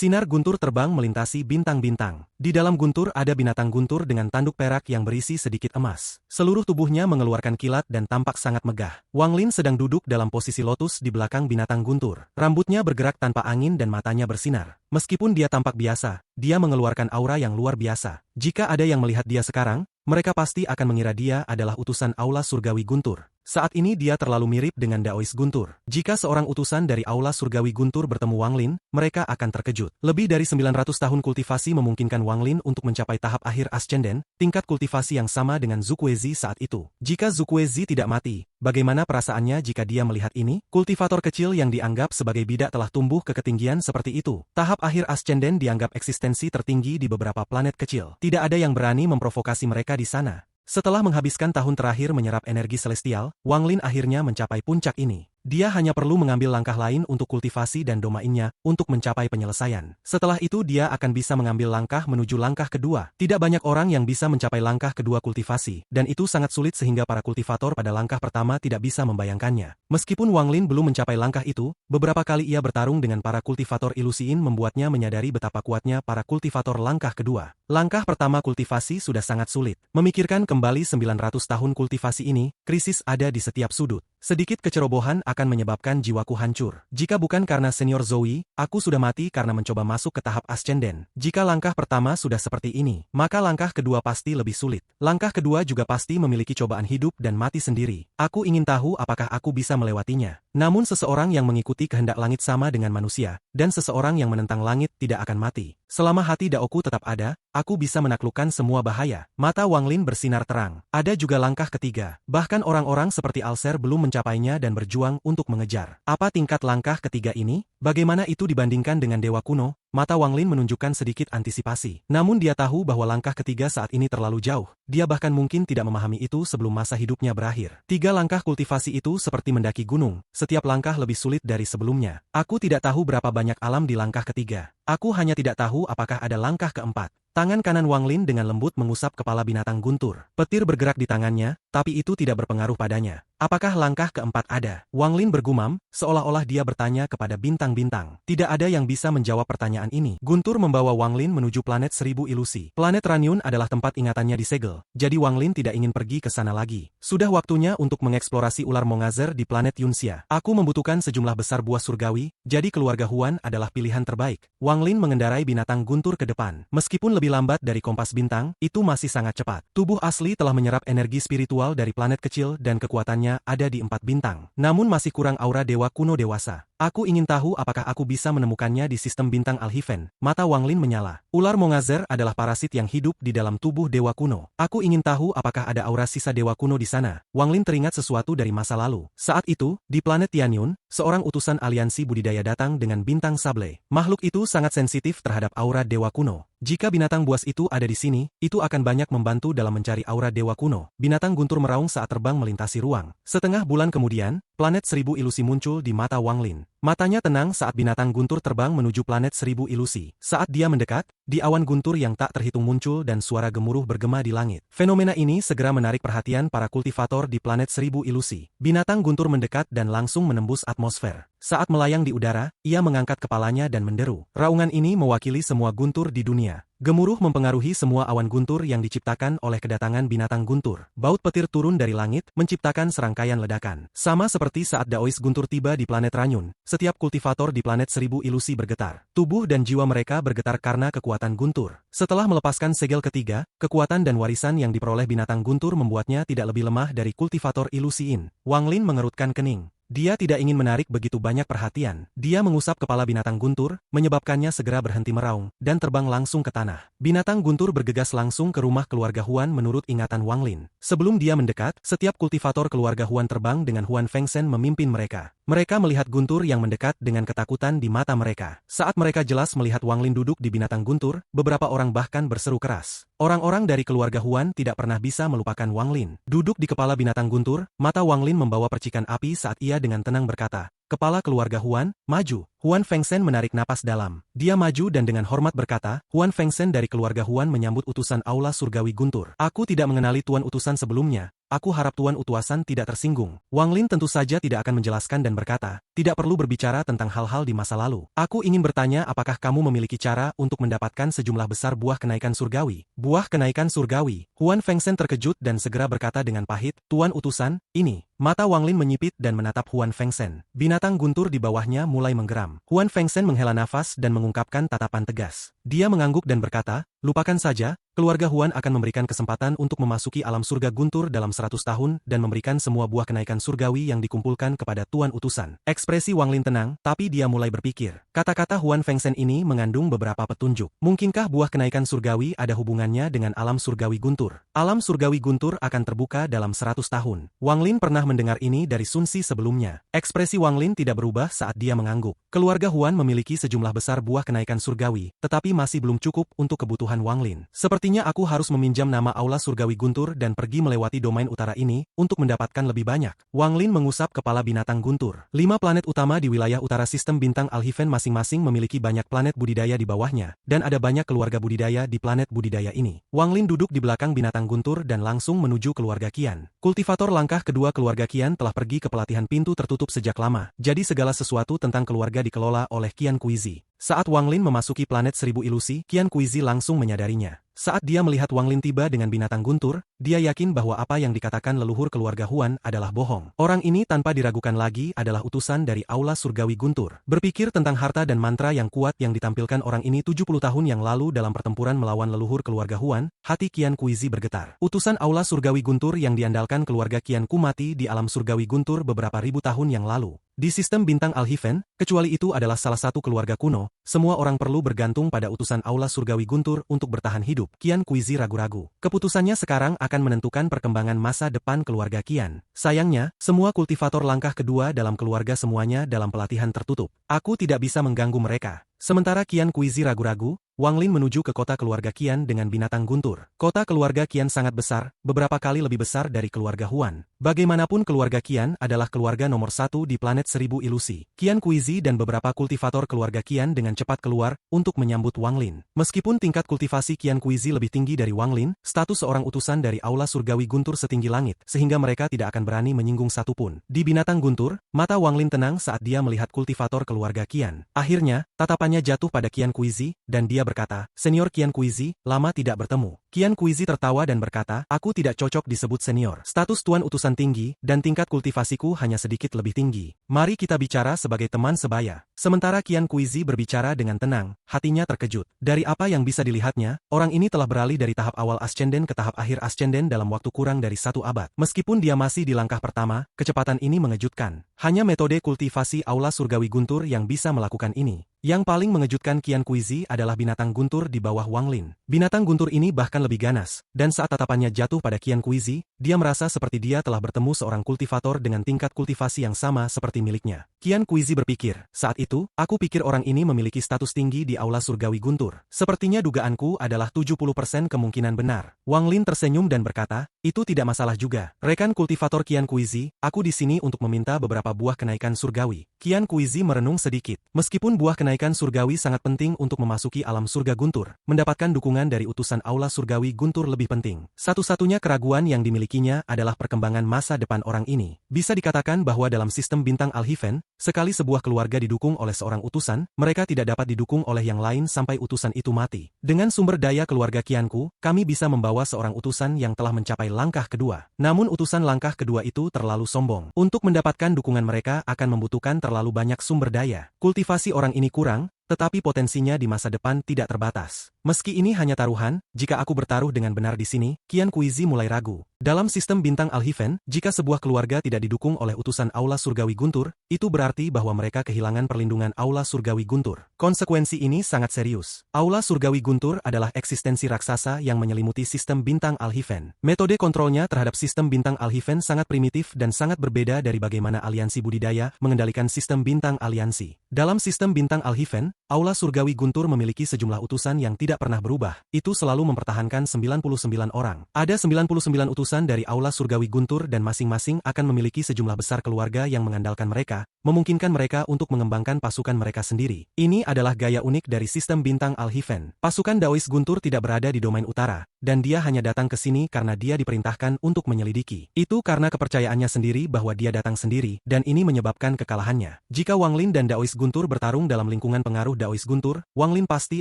Sinar guntur terbang melintasi bintang-bintang. Di dalam guntur ada binatang guntur dengan tanduk perak yang berisi sedikit emas. Seluruh tubuhnya mengeluarkan kilat dan tampak sangat megah. Wang Lin sedang duduk dalam posisi lotus di belakang binatang guntur. Rambutnya bergerak tanpa angin dan matanya bersinar. Meskipun dia tampak biasa, dia mengeluarkan aura yang luar biasa. Jika ada yang melihat dia sekarang, mereka pasti akan mengira dia adalah utusan Aula Surgawi Guntur. Saat ini dia terlalu mirip dengan Daois Guntur. Jika seorang utusan dari Aula Surgawi Guntur bertemu Wang Lin, mereka akan terkejut. Lebih dari 900 tahun kultivasi memungkinkan Wang Lin untuk mencapai tahap akhir Ascendant, tingkat kultivasi yang sama dengan Zhu Kuezi saat itu. Jika Zhu Kuezi tidak mati, bagaimana perasaannya jika dia melihat ini? Kultivator kecil yang dianggap sebagai bidak telah tumbuh ke ketinggian seperti itu. Tahap akhir Ascendant dianggap eksistensi tertinggi di beberapa planet kecil. Tidak ada yang berani memprovokasi mereka di sana. Setelah menghabiskan tahun terakhir menyerap energi celestial, Wang Lin akhirnya mencapai puncak ini. Dia hanya perlu mengambil langkah lain untuk kultivasi dan domainnya untuk mencapai penyelesaian. Setelah itu dia akan bisa mengambil langkah menuju langkah kedua. Tidak banyak orang yang bisa mencapai langkah kedua kultivasi, dan itu sangat sulit sehingga para kultivator pada langkah pertama tidak bisa membayangkannya. Meskipun Wang Lin belum mencapai langkah itu, beberapa kali ia bertarung dengan para kultivator ilusiin membuatnya menyadari betapa kuatnya para kultivator langkah kedua. Langkah pertama kultivasi sudah sangat sulit. Memikirkan kembali 900 tahun kultivasi ini, krisis ada di setiap sudut. Sedikit kecerobohan akan menyebabkan jiwaku hancur. Jika bukan karena senior Zoe, aku sudah mati karena mencoba masuk ke tahap Ascendant. Jika langkah pertama sudah seperti ini, maka langkah kedua pasti lebih sulit. Langkah kedua juga pasti memiliki cobaan hidup dan mati sendiri. Aku ingin tahu apakah aku bisa melewatinya. Namun seseorang yang mengikuti kehendak langit sama dengan manusia, dan seseorang yang menentang langit tidak akan mati. Selama hati Daoku tetap ada, aku bisa menaklukkan semua bahaya. Mata Wang Lin bersinar terang. Ada juga langkah ketiga. Bahkan orang-orang seperti Alser belum mencapainya dan berjuang untuk mengejar. Apa tingkat langkah ketiga ini? Bagaimana itu dibandingkan dengan Dewa Kuno? Mata Wang Lin menunjukkan sedikit antisipasi. Namun dia tahu bahwa langkah ketiga saat ini terlalu jauh. Dia bahkan mungkin tidak memahami itu sebelum masa hidupnya berakhir. 3 langkah kultivasi itu seperti mendaki gunung. Setiap langkah lebih sulit dari sebelumnya. Aku tidak tahu berapa banyak alam di langkah ketiga. Aku hanya tidak tahu apakah ada langkah keempat. Tangan kanan Wang Lin dengan lembut mengusap kepala binatang guntur. Petir bergerak di tangannya, tapi itu tidak berpengaruh padanya. Apakah langkah keempat ada? Wang Lin bergumam, seolah-olah dia bertanya kepada bintang-bintang. Tidak ada yang bisa menjawab pertanyaan ini. Guntur membawa Wang Lin menuju planet 1000 ilusi. Planet Ranyun adalah tempat ingatannya disegel, jadi Wang Lin tidak ingin pergi ke sana lagi. Sudah waktunya untuk mengeksplorasi ular Mongazer di planet Yunxia. Aku membutuhkan sejumlah besar buah surgawi, jadi keluarga Huan adalah pilihan terbaik. Wang Lin mengendarai binatang guntur ke depan. Meskipun lebih lambat dari kompas bintang, itu masih sangat cepat. Tubuh asli telah menyerap energi spiritual dari planet kecil dan kekuatannya ada di 4 bintang. Namun masih kurang aura dewa kuno dewasa. Aku ingin tahu apakah aku bisa menemukannya di sistem bintang Alhiven. Mata Wang Lin menyala. Ular Mongazer adalah parasit yang hidup di dalam tubuh dewa kuno. Aku ingin tahu apakah ada aura sisa dewa kuno di sana. Wang Lin teringat sesuatu dari masa lalu. Saat itu, di planet Tianyun, seorang utusan aliansi budidaya datang dengan bintang sable. Makhluk itu sangat sensitif terhadap aura dewa kuno. Jika binatang buas itu ada di sini, itu akan banyak membantu dalam mencari aura dewa kuno. Binatang guntur meraung saat terbang melintasi ruang. Setengah bulan kemudian, planet 1000 ilusi muncul di mata Wang Lin. Matanya tenang saat binatang guntur terbang menuju planet 1000 ilusi. Saat dia mendekat, di awan guntur yang tak terhitung muncul dan suara gemuruh bergema di langit. Fenomena ini segera menarik perhatian para kultivator di planet 1000 ilusi. Binatang guntur mendekat dan langsung menembus atmosfer. Saat melayang di udara, ia mengangkat kepalanya dan menderu. Raungan ini mewakili semua guntur di dunia. Gemuruh mempengaruhi semua awan guntur yang diciptakan oleh kedatangan binatang guntur. Baut petir turun dari langit, menciptakan serangkaian ledakan. Sama seperti saat Daois guntur tiba di planet Ranyun, setiap kultivator di planet 1000 ilusi bergetar. Tubuh dan jiwa mereka bergetar karena kekuatan guntur. Setelah melepaskan segel ketiga, kekuatan dan warisan yang diperoleh binatang guntur membuatnya tidak lebih lemah dari kultivator ilusiin. Wang Lin mengerutkan kening. Dia tidak ingin menarik begitu banyak perhatian. Dia mengusap kepala binatang guntur, menyebabkannya segera berhenti meraung, dan terbang langsung ke tanah. Binatang guntur bergegas langsung ke rumah keluarga Huan menurut ingatan Wang Lin. Sebelum dia mendekat, setiap kultivator keluarga Huan terbang dengan Huan Fengsen memimpin mereka. Mereka melihat guntur yang mendekat dengan ketakutan di mata mereka. Saat mereka jelas melihat Wang Lin duduk di binatang guntur, beberapa orang bahkan berseru keras. Orang-orang dari keluarga Huan tidak pernah bisa melupakan Wang Lin. Duduk di kepala binatang guntur, mata Wang Lin membawa percikan api saat ia dengan tenang berkata, "Kepala keluarga Huan, maju." Huan Fengsen menarik napas dalam. Dia maju dan dengan hormat berkata, "Huan Fengsen dari keluarga Huan menyambut utusan Aula Surgawi Guntur. Aku tidak mengenali tuan utusan sebelumnya. aku harap Tuan Utuasan tidak tersinggung. Wang Lin tentu saja tidak akan menjelaskan dan berkata, tidak perlu berbicara tentang hal-hal di masa lalu. Aku ingin bertanya apakah kamu memiliki cara untuk mendapatkan sejumlah besar buah kenaikan surgawi. Buah kenaikan surgawi. Huan Fengsen terkejut dan segera berkata dengan pahit, Tuan Utusan, ini. Mata Wang Lin menyipit dan menatap Huan Fengsen. Binatang guntur di bawahnya mulai menggeram. Huan Fengsen menghela nafas dan mengungkapkan tatapan tegas. Dia mengangguk dan berkata, lupakan saja, keluarga Huan akan memberikan kesempatan untuk memasuki alam surga guntur dalam 100 tahun dan memberikan semua buah kenaikan surgawi yang dikumpulkan kepada Tuan Utusan. Ekspresi Wang Lin tenang, tapi dia mulai berpikir. Kata-kata Huan Fengsen ini mengandung beberapa petunjuk. Mungkinkah buah kenaikan surgawi ada hubungannya dengan alam surgawi guntur? Alam surgawi guntur akan terbuka dalam 100 tahun. Wang Lin pernah mendengar ini dari Sun Si sebelumnya. Ekspresi Wang Lin tidak berubah saat dia mengangguk. Keluarga Huan memiliki sejumlah besar buah kenaikan surgawi, tetapi masih belum cukup untuk kebutuhan Wang Lin. Sepertinya aku harus meminjam nama Aula Surgawi Guntur dan pergi melewati domain utara ini untuk mendapatkan lebih banyak. Wang Lin mengusap kepala binatang guntur. 5 planet utama di wilayah utara sistem bintang Alhiven masing-masing memiliki banyak planet budidaya di bawahnya, dan ada banyak keluarga budidaya di planet budidaya ini. Wang Lin duduk di belakang binatang guntur dan langsung menuju keluarga Qian. Kultivator langkah kedua keluarga Qian telah pergi ke pelatihan pintu tertutup sejak lama, jadi segala sesuatu tentang keluarga dikelola oleh Qian Kuizi. Saat Wang Lin memasuki planet 1000 ilusi, Qian Kuizi langsung menyadarinya. Saat dia melihat Wang Lin tiba dengan binatang guntur, dia yakin bahwa apa yang dikatakan leluhur keluarga Huan adalah bohong. Orang ini tanpa diragukan lagi adalah utusan dari Aula Surgawi Guntur. Berpikir tentang harta dan mantra yang kuat yang ditampilkan orang ini 70 tahun yang lalu dalam pertempuran melawan leluhur keluarga Huan, hati Qian Kuizi bergetar. Utusan Aula Surgawi Guntur yang diandalkan keluarga Qian Ku mati di alam surgawi Guntur beberapa ribu tahun yang lalu. Di sistem bintang Alhiven, kecuali itu adalah salah satu keluarga kuno, semua orang perlu bergantung pada utusan Aula Surgawi Guntur untuk bertahan hidup. Qian Kuizi ragu-ragu. Keputusannya sekarang akan menentukan perkembangan masa depan keluarga Qian. Sayangnya, semua kultivator langkah kedua dalam keluarga semuanya dalam pelatihan tertutup. Aku tidak bisa mengganggu mereka. Sementara Qian Kuizi ragu-ragu, Wang Lin menuju ke kota keluarga Qian dengan binatang guntur. Kota keluarga Qian sangat besar, beberapa kali lebih besar dari keluarga Huan. Bagaimanapun keluarga Qian adalah keluarga nomor 1 di planet 1000 ilusi. Qian Kuizi dan beberapa kultivator keluarga Qian dengan cepat keluar untuk menyambut Wang Lin. Meskipun tingkat kultivasi Qian Kuizi lebih tinggi dari Wang Lin, status seorang utusan dari Aula Surgawi Guntur setinggi langit, sehingga mereka tidak akan berani menyinggung satupun. Di binatang guntur, mata Wang Lin tenang saat dia melihat kultivator keluarga Qian. Akhirnya, tatapannya jatuh pada Qian Kuizi, dan dia berkata, Senior Qian Kuizi, lama tidak bertemu. Qian Kuizi tertawa dan berkata, aku tidak cocok disebut senior. Status tuan utusan tinggi, dan tingkat kultivasiku hanya sedikit lebih tinggi. Mari kita bicara sebagai teman sebaya. Sementara Qian Kuizi berbicara dengan tenang, hatinya terkejut. Dari apa yang bisa dilihatnya, orang ini telah beralih dari tahap awal Ascenden ke tahap akhir Ascenden dalam waktu kurang dari 1 abad. Meskipun dia masih di langkah pertama, kecepatan ini mengejutkan. Hanya metode kultivasi Aula Surgawi Guntur yang bisa melakukan ini. Yang paling mengejutkan Qian Kuizi adalah binatang guntur di bawah Wang Lin. Binatang guntur ini bahkan lebih ganas, dan saat tatapannya jatuh pada Qian Kuizi, dia merasa seperti dia telah bertemu seorang kultivator dengan tingkat kultivasi yang sama seperti miliknya. Qian Kuizi berpikir, saat itu, aku pikir orang ini memiliki status tinggi di Aula Surgawi Guntur. Sepertinya dugaanku adalah 70% kemungkinan benar. Wang Lin tersenyum dan berkata, itu tidak masalah juga. Rekan kultivator Qian Kuizi, aku di sini untuk meminta beberapa buah kenaikan surgawi. Qian Kuizi merenung sedikit. Meskipun buah kenaikan surgawi sangat penting untuk memasuki alam surga Guntur, mendapatkan dukungan dari utusan Aula Surgawi Guntur lebih penting. Satu-satunya keraguan yang dimilikinya adalah perkembangan masa depan orang ini. Bisa dikatakan bahwa dalam sistem bintang Alhiven, sekali sebuah keluarga didukung oleh seorang utusan, mereka tidak dapat didukung oleh yang lain sampai utusan itu mati. Dengan sumber daya keluarga Qianku, kami bisa membawa seorang utusan yang telah mencapai langkah kedua. Namun utusan langkah kedua itu terlalu sombong. Untuk mendapatkan dukungan mereka akan membutuhkan terlalu banyak sumber daya. Kultivasi orang ini kurang, tetapi potensinya di masa depan tidak terbatas. Meski ini hanya taruhan, jika aku bertaruh dengan benar di sini, Qian Kuizi mulai ragu. Dalam sistem bintang Alhiven, jika sebuah keluarga tidak didukung oleh utusan Aula Surgawi Guntur, itu berarti bahwa mereka kehilangan perlindungan Aula Surgawi Guntur. Konsekuensi ini sangat serius. Aula Surgawi Guntur adalah eksistensi raksasa yang menyelimuti sistem bintang Alhiven. Metode kontrolnya terhadap sistem bintang Alhiven sangat primitif dan sangat berbeda dari bagaimana aliansi budidaya mengendalikan sistem bintang aliansi. Dalam sistem bintang Alhiven, Aula Surgawi Guntur memiliki sejumlah utusan yang tidak pernah berubah. Itu selalu mempertahankan 99 orang. Ada 99 utusan dari Aula Surgawi Guntur dan masing-masing akan memiliki sejumlah besar keluarga yang mengandalkan mereka, memungkinkan mereka untuk mengembangkan pasukan mereka sendiri. Ini adalah gaya unik dari sistem bintang Alhiven. Pasukan Daois Guntur tidak berada di domain utara, dan dia hanya datang ke sini karena dia diperintahkan untuk menyelidiki. Itu karena kepercayaannya sendiri bahwa dia datang sendiri, dan ini menyebabkan kekalahannya. Jika Wang Lin dan Daois Guntur bertarung dalam lingkungan pengaruh Daois Guntur, Wang Lin pasti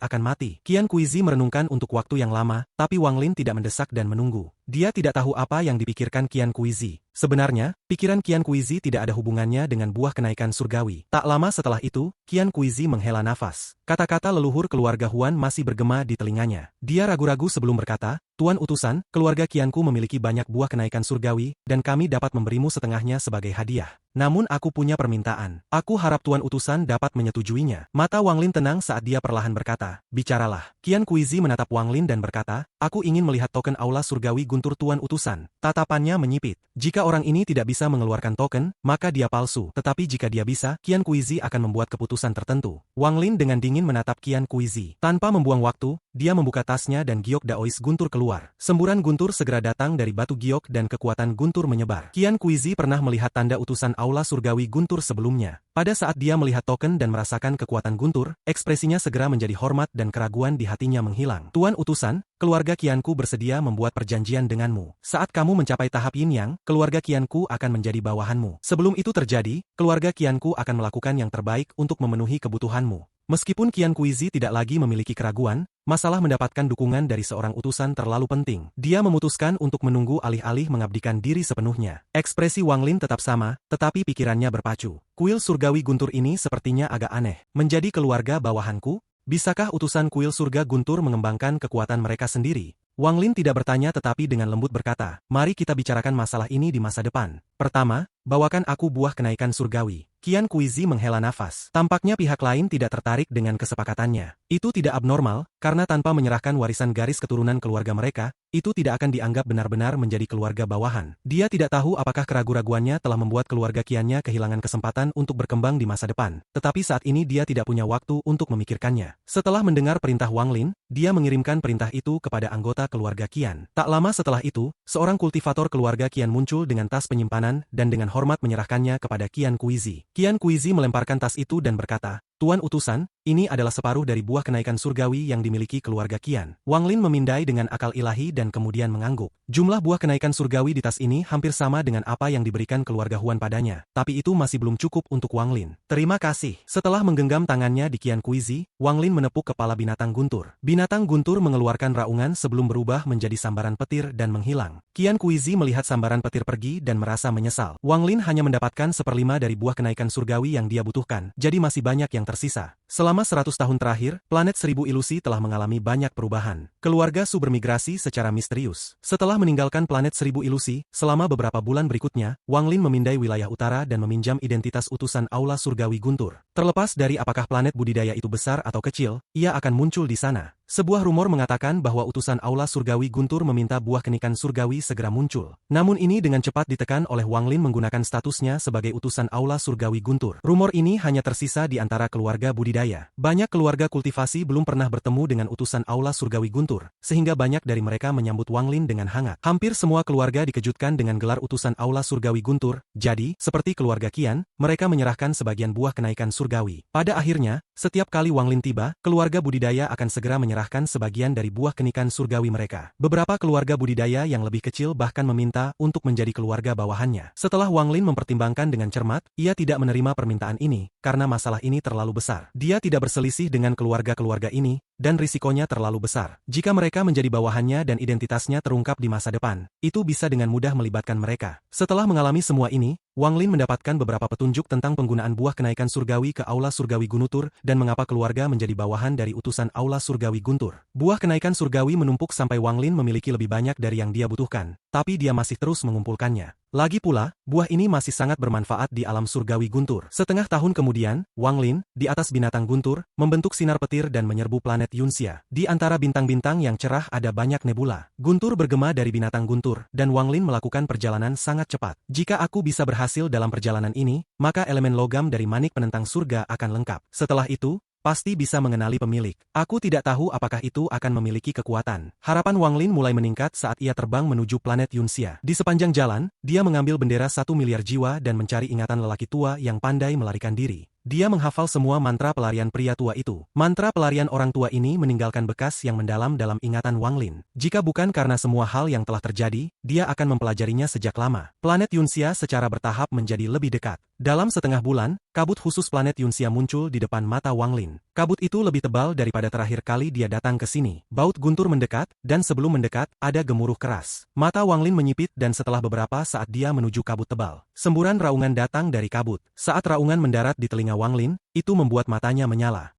akan mati. Qian Kuizi merenungkan untuk waktu yang lama, tapi Wang Lin tidak mendesak dan menunggu. Dia tidak tahu apa yang dipikirkan Qian Kuizi. Sebenarnya, pikiran Qian Kuizi tidak ada hubungannya dengan buah kenaikan surgawi. Tak lama setelah itu, Qian Kuizi menghela nafas. Kata-kata leluhur keluarga Huan masih bergema di telinganya. Dia ragu-ragu sebelum berkata, "Tuan utusan, keluarga Qianku memiliki banyak buah kenaikan surgawi, dan kami dapat memberimu setengahnya sebagai hadiah. Namun aku punya permintaan. Aku harap Tuan utusan dapat menyetujuinya." Mata Wang Lin tenang saat dia perlahan berkata, "Bicaralah." Qian Kuizi menatap Wang Lin dan berkata, "Aku ingin melihat token aula surgawi guntur Tuan utusan." Tatapannya menyipit. Jika orang ini tidak bisa mengeluarkan token, maka dia palsu. Tetapi jika dia bisa, Qian Kuizi akan membuat keputusan tertentu. Wang Lin dengan dingin menatap Qian Kuizi. Tanpa membuang waktu, dia membuka tasnya dan giok Daois Guntur keluar. Semburan guntur segera datang dari batu giok dan kekuatan guntur menyebar. Qian Kuizi pernah melihat tanda utusan aula surgawi guntur sebelumnya. Pada saat dia melihat token dan merasakan kekuatan guntur, ekspresinya segera menjadi hormat dan keraguan di hatinya menghilang. "Tuan utusan, keluarga Qianku bersedia membuat perjanjian denganmu. Saat kamu mencapai tahap Yin Yang, keluarga Qianku akan menjadi bawahanmu. Sebelum itu terjadi, keluarga Qianku akan melakukan yang terbaik untuk memenuhi kebutuhanmu." Meskipun Qian Kuizi tidak lagi memiliki keraguan, masalah mendapatkan dukungan dari seorang utusan terlalu penting. Dia memutuskan untuk menunggu alih-alih mengabdikan diri sepenuhnya. Ekspresi Wang Lin tetap sama, tetapi pikirannya berpacu. Kuil surgawi guntur ini sepertinya agak aneh. Menjadi keluarga bawahanku? Bisakah utusan kuil surga guntur mengembangkan kekuatan mereka sendiri? Wang Lin tidak bertanya tetapi dengan lembut berkata, "Mari kita bicarakan masalah ini di masa depan. Pertama, bawakan aku buah kenaikan surgawi." Qian Kuizi menghela nafas. Tampaknya pihak lain tidak tertarik dengan kesepakatannya. Itu tidak abnormal, karena tanpa menyerahkan warisan garis keturunan keluarga mereka, itu tidak akan dianggap benar-benar menjadi keluarga bawahan. Dia tidak tahu apakah keraguan-raguannya telah membuat keluarga Qiannya kehilangan kesempatan untuk berkembang di masa depan. Tetapi saat ini dia tidak punya waktu untuk memikirkannya. Setelah mendengar perintah Wang Lin, dia mengirimkan perintah itu kepada anggota keluarga Qian. Tak lama setelah itu, seorang kultivator keluarga Qian muncul dengan tas penyimpanan dan dengan hormat menyerahkannya kepada Qian Kuizi. Qian Kuizi melemparkan tas itu dan berkata, "Tuan utusan, ini adalah separuh dari buah kenaikan surgawi yang dimiliki keluarga Qian." Wang Lin memindai dengan akal ilahi dan kemudian mengangguk. Jumlah buah kenaikan surgawi di tas ini hampir sama dengan apa yang diberikan keluarga Huan padanya, tapi itu masih belum cukup untuk Wang Lin. "Terima kasih." Setelah menggenggam tangannya di Qian Kuizi, Wang Lin menepuk kepala binatang guntur. Binatang guntur mengeluarkan raungan sebelum berubah menjadi sambaran petir dan menghilang. Qian Kuizi melihat sambaran petir pergi dan merasa menyesal. Wang Lin hanya mendapatkan 1/5 dari buah kenaikan surgawi yang dia butuhkan, jadi masih banyak yang tersisa. Selama 100 tahun terakhir, planet 1000 ilusi telah mengalami banyak perubahan. Keluarga Su bermigrasi secara misterius. Setelah meninggalkan planet 1000 ilusi, selama beberapa bulan berikutnya, Wang Lin memindai wilayah utara dan meminjam identitas utusan aula surgawi guntur. Terlepas dari apakah planet budidaya itu besar atau kecil, ia akan muncul di sana. Sebuah rumor mengatakan bahwa utusan aula surgawi guntur meminta buah kenaikan surgawi segera muncul. Namun ini dengan cepat ditekan oleh Wang Lin menggunakan statusnya sebagai utusan aula surgawi guntur. Rumor ini hanya tersisa di antara keluarga budidaya. Banyak keluarga kultivasi belum pernah bertemu dengan utusan aula surgawi guntur, sehingga banyak dari mereka menyambut Wang Lin dengan hangat. Hampir semua keluarga dikejutkan dengan gelar utusan aula surgawi guntur, jadi, seperti keluarga Qian, mereka menyerahkan sebagian buah kenaikan surgawi. Pada akhirnya, setiap kali Wang Lin tiba, keluarga budidaya akan segera menyerahkan sebagian dari buah kenaikan surgawi mereka. Beberapa keluarga budidaya yang lebih kecil bahkan meminta untuk menjadi keluarga bawahannya. Setelah Wang Lin mempertimbangkan dengan cermat, ia tidak menerima permintaan ini, karena masalah ini terlalu besar. Dia tidak berselisih dengan keluarga-keluarga ini, dan risikonya terlalu besar. Jika mereka menjadi bawahannya dan identitasnya terungkap di masa depan, itu bisa dengan mudah melibatkan mereka. Setelah mengalami semua ini, Wang Lin mendapatkan beberapa petunjuk tentang penggunaan buah kenaikan surgawi ke aula surgawi Gunutur dan mengapa keluarga menjadi bawahan dari utusan aula surgawi Guntur. Buah kenaikan surgawi menumpuk sampai Wang Lin memiliki lebih banyak dari yang dia butuhkan, tapi dia masih terus mengumpulkannya. Lagi pula, buah ini masih sangat bermanfaat di alam surgawi Guntur. Setengah tahun kemudian, Wang Lin, di atas binatang Guntur, membentuk sinar petir dan menyerbu planet Yunxia. Di antara bintang-bintang yang cerah ada banyak nebula. Guntur bergema dari binatang Guntur, dan Wang Lin melakukan perjalanan sangat cepat. Jika aku bisa berhasil dalam perjalanan ini, maka elemen logam dari manik penentang surga akan lengkap. Setelah itu, pasti bisa mengenali pemilik. Aku tidak tahu apakah itu akan memiliki kekuatan. Harapan Wang Lin mulai meningkat saat ia terbang menuju planet Yunxia. Di sepanjang jalan, dia mengambil bendera 1 miliar jiwa dan mencari ingatan lelaki tua yang pandai melarikan diri. Dia menghafal semua mantra pelarian pria tua itu. Mantra pelarian orang tua ini meninggalkan bekas yang mendalam dalam ingatan Wang Lin. Jika bukan karena semua hal yang telah terjadi, dia akan mempelajarinya sejak lama. Planet Yunxia secara bertahap menjadi lebih dekat. Dalam setengah bulan, kabut khusus planet Yunxia muncul di depan mata Wang Lin. Kabut itu lebih tebal daripada terakhir kali dia datang ke sini. Baut guntur mendekat, dan sebelum mendekat, ada gemuruh keras. Mata Wang Lin menyipit dan setelah beberapa saat dia menuju kabut tebal. Semburan raungan datang dari kabut. Saat raungan mendarat di telinga Wang Lin, itu membuat matanya menyala.